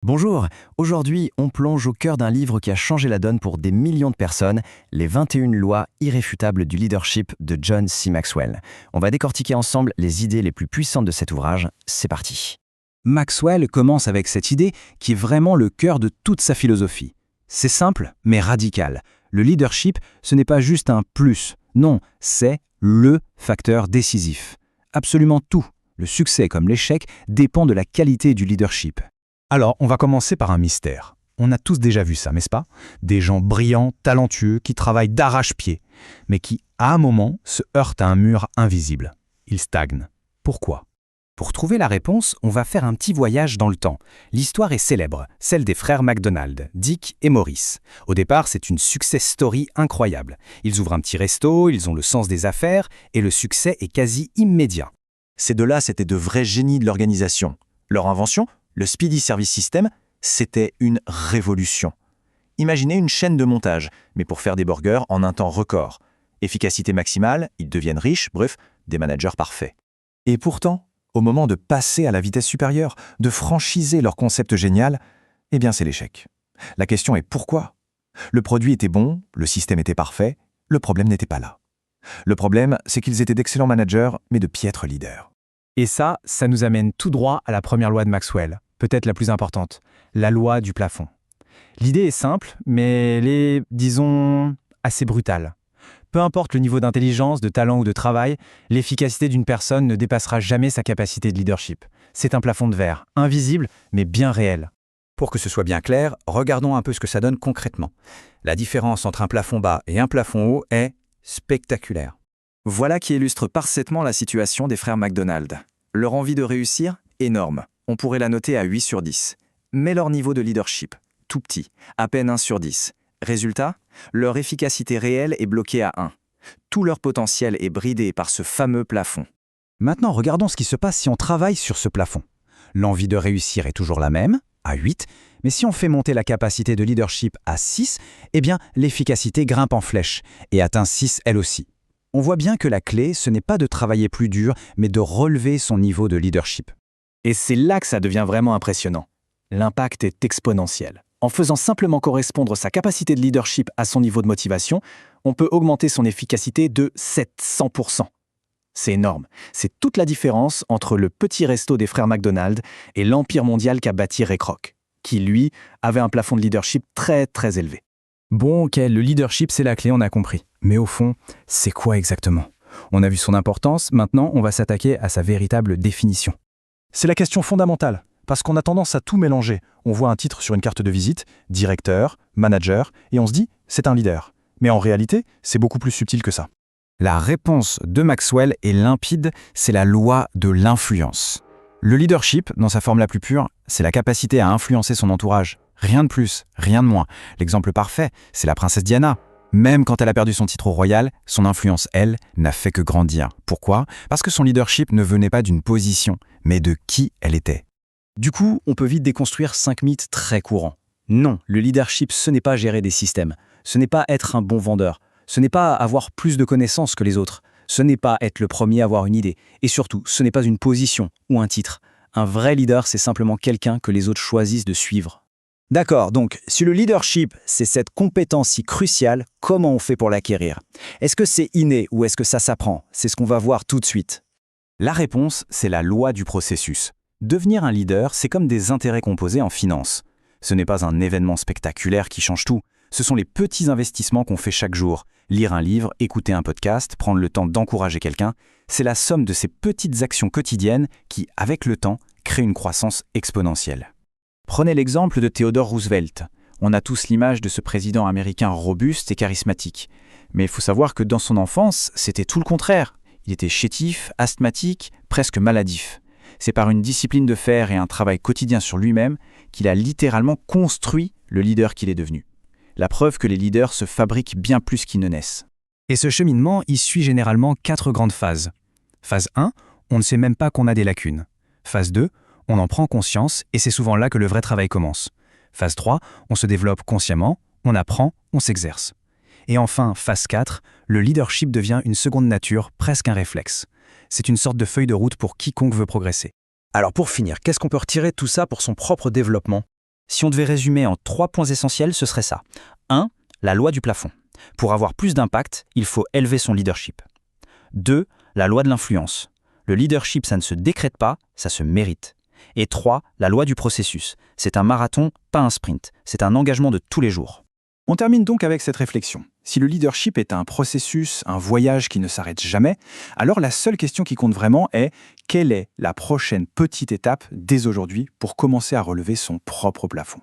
Bonjour, aujourd'hui on plonge au cœur d'un livre qui a changé la donne pour des millions de personnes, les 21 lois irréfutables du leadership de John C. Maxwell. On va décortiquer ensemble les idées les plus puissantes de cet ouvrage, c'est parti. Maxwell commence avec cette idée qui est vraiment le cœur de toute sa philosophie. C'est simple, mais radical. Le leadership, ce n'est pas juste un plus, non, c'est le facteur décisif. Absolument tout, le succès comme l'échec, dépend de la qualité du leadership. Alors, on va commencer par un mystère. On a tous déjà vu ça, n'est-ce pas? Des gens brillants, talentueux, qui travaillent d'arrache-pied, mais qui, à un moment, se heurtent à un mur invisible. Ils stagnent. Pourquoi? Pour trouver la réponse, on va faire un petit voyage dans le temps. L'histoire est célèbre, celle des frères McDonald, Dick et Maurice. Au départ, c'est une success story incroyable. Ils ouvrent un petit resto, ils ont le sens des affaires, et le succès est quasi immédiat. Ces deux-là, c'était de vrais génies de l'organisation. Leur invention, le Speedy Service System, c'était une révolution. Imaginez une chaîne de montage, mais pour faire des burgers en un temps record. Efficacité maximale, ils deviennent riches, bref, des managers parfaits. Et pourtant, au moment de passer à la vitesse supérieure, de franchiser leur concept génial, eh bien c'est l'échec. La question est pourquoi? Le produit était bon, le système était parfait, le problème n'était pas là. Le problème, c'est qu'ils étaient d'excellents managers, mais de piètres leaders. Et ça nous amène tout droit à la première loi de Maxwell, peut-être la plus importante, la loi du plafond. L'idée est simple, mais elle est, disons, assez brutale. Peu importe le niveau d'intelligence, de talent ou de travail, l'efficacité d'une personne ne dépassera jamais sa capacité de leadership. C'est un plafond de verre, invisible, mais bien réel. Pour que ce soit bien clair, regardons un peu ce que ça donne concrètement. La différence entre un plafond bas et un plafond haut est spectaculaire. Voilà qui illustre parfaitement la situation des frères McDonald. Leur envie de réussir, énorme. On pourrait la noter à 8 sur 10. Mais leur niveau de leadership, tout petit, à peine 1 sur 10. Résultat, leur efficacité réelle est bloquée à 1. Tout leur potentiel est bridé par ce fameux plafond. Maintenant, regardons ce qui se passe si on travaille sur ce plafond. L'envie de réussir est toujours la même, à 8, mais si on fait monter la capacité de leadership à 6, eh bien, l'efficacité grimpe en flèche et atteint 6 elle aussi. On voit bien que la clé, ce n'est pas de travailler plus dur, mais de relever son niveau de leadership. Et c'est là que ça devient vraiment impressionnant. L'impact est exponentiel. En faisant simplement correspondre sa capacité de leadership à son niveau de motivation, on peut augmenter son efficacité de 700%. C'est énorme. C'est toute la différence entre le petit resto des frères McDonald et l'empire mondial qu'a bâti Ray Kroc, qui, lui, avait un plafond de leadership très très élevé. Bon, ok, le leadership c'est la clé, on a compris. Mais au fond, c'est quoi exactement? On a vu son importance, maintenant on va s'attaquer à sa véritable définition. C'est la question fondamentale, parce qu'on a tendance à tout mélanger. On voit un titre sur une carte de visite, directeur, manager, et on se dit, c'est un leader. Mais en réalité, c'est beaucoup plus subtil que ça. La réponse de Maxwell est limpide, c'est la loi de l'influence. Le leadership, dans sa forme la plus pure, c'est la capacité à influencer son entourage. Rien de plus, rien de moins. L'exemple parfait, c'est la princesse Diana. Même quand elle a perdu son titre royal, son influence, elle, n'a fait que grandir. Pourquoi? Parce que son leadership ne venait pas d'une position, mais de qui elle était. Du coup, on peut vite déconstruire 5 mythes très courants. Non, le leadership, ce n'est pas gérer des systèmes. Ce n'est pas être un bon vendeur. Ce n'est pas avoir plus de connaissances que les autres. Ce n'est pas être le premier à avoir une idée. Et surtout, ce n'est pas une position ou un titre. Un vrai leader, c'est simplement quelqu'un que les autres choisissent de suivre. D'accord, donc si le leadership, c'est cette compétence si cruciale, comment on fait pour l'acquérir? Est-ce que c'est inné ou est-ce que ça s'apprend? C'est ce qu'on va voir tout de suite. La réponse, c'est la loi du processus. Devenir un leader, c'est comme des intérêts composés en finance. Ce n'est pas un événement spectaculaire qui change tout. Ce sont les petits investissements qu'on fait chaque jour. Lire un livre, écouter un podcast, prendre le temps d'encourager quelqu'un, c'est la somme de ces petites actions quotidiennes qui, avec le temps, créent une croissance exponentielle. Prenez l'exemple de Theodore Roosevelt. On a tous l'image de ce président américain robuste et charismatique. Mais il faut savoir que dans son enfance, c'était tout le contraire. Il était chétif, asthmatique, presque maladif. C'est par une discipline de fer et un travail quotidien sur lui-même qu'il a littéralement construit le leader qu'il est devenu. La preuve que les leaders se fabriquent bien plus qu'ils ne naissent. Et ce cheminement, il suit généralement 4 grandes phases. Phase 1, on ne sait même pas qu'on a des lacunes. Phase 2, on en prend conscience et c'est souvent là que le vrai travail commence. Phase 3, on se développe consciemment, on apprend, on s'exerce. Et enfin, phase 4, le leadership devient une seconde nature, presque un réflexe. C'est une sorte de feuille de route pour quiconque veut progresser. Alors pour finir, qu'est-ce qu'on peut retirer de tout ça pour son propre développement? Si on devait résumer en 3 points essentiels, ce serait ça. 1. La loi du plafond. Pour avoir plus d'impact, il faut élever son leadership. 2. La loi de l'influence. Le leadership, ça ne se décrète pas, ça se mérite. Et 3. La loi du processus. C'est un marathon, pas un sprint. C'est un engagement de tous les jours. On termine donc avec cette réflexion. Si le leadership est un processus, un voyage qui ne s'arrête jamais, alors la seule question qui compte vraiment est quelle est la prochaine petite étape dès aujourd'hui pour commencer à relever son propre plafond ?